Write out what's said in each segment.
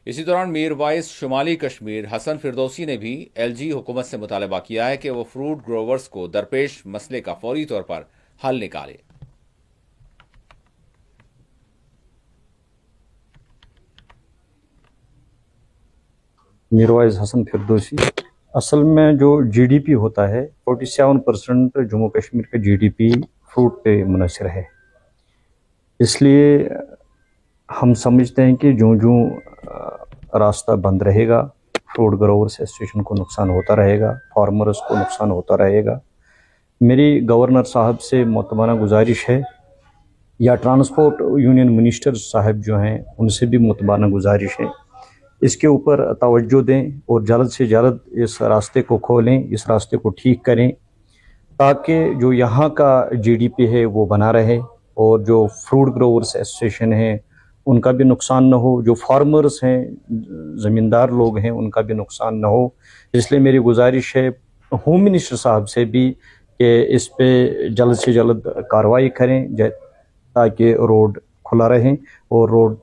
اسی دوران میر وائس شمالی کشمیر حسن فردوسی نے بھی ایل جی حکومت سے مطالبہ کیا ہے کہ وہ فروٹ گروورز کو درپیش مسئلے کا فوری طور پر حل نکالے۔ میروائز حسن فردوسی، اصل میں جو جی ڈی پی ہوتا ہے 47% جموں کشمیر کا جی ڈی پی فروٹ پہ منحصر ہے۔ اس لیے ہم سمجھتے ہیں کہ جو راستہ بند رہے گا فروٹ گروورس ایسوسیشن کو نقصان ہوتا رہے گا، فارمرز کو نقصان ہوتا رہے گا۔ میری گورنر صاحب سے معتمانہ گزارش ہے، یا ٹرانسپورٹ یونین منسٹر صاحب جو ہیں ان سے بھی معتمانہ گزارش ہے، اس کے اوپر توجہ دیں اور جلد سے جلد اس راستے کو کھولیں، اس راستے کو ٹھیک کریں، تاکہ جو یہاں کا جی ڈی پی ہے وہ بنا رہے اور جو فروٹ گروورس ایسوسیشن ہیں ان کا بھی نقصان نہ ہو، جو فارمرز ہیں زمیندار لوگ ہیں ان کا بھی نقصان نہ ہو۔ اس لیے میری گزارش ہے ہوم منسٹر صاحب سے بھی کہ اس پہ جلد سے جلد کارروائی کریں تاکہ روڈ کھلا رہے، اور روڈ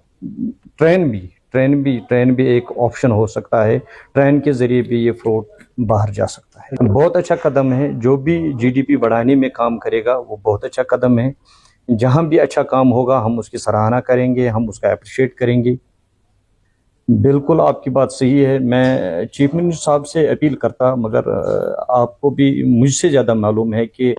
ٹرین بھی ایک آپشن ہو سکتا ہے، ٹرین کے ذریعے بھی یہ فروٹ باہر جا سکتا ہے۔ بہت اچھا قدم ہے، جو بھی جی ڈی پی بڑھانے میں کام کرے گا وہ بہت اچھا قدم ہے۔ جہاں بھی اچھا کام ہوگا ہم اس کی سراہنا کریں گے، ہم اس کا اپریشیٹ کریں گے۔ بالکل آپ کی بات صحیح ہے، میں چیف منسٹر صاحب سے اپیل کرتا، مگر آپ کو بھی مجھ سے زیادہ معلوم ہے کہ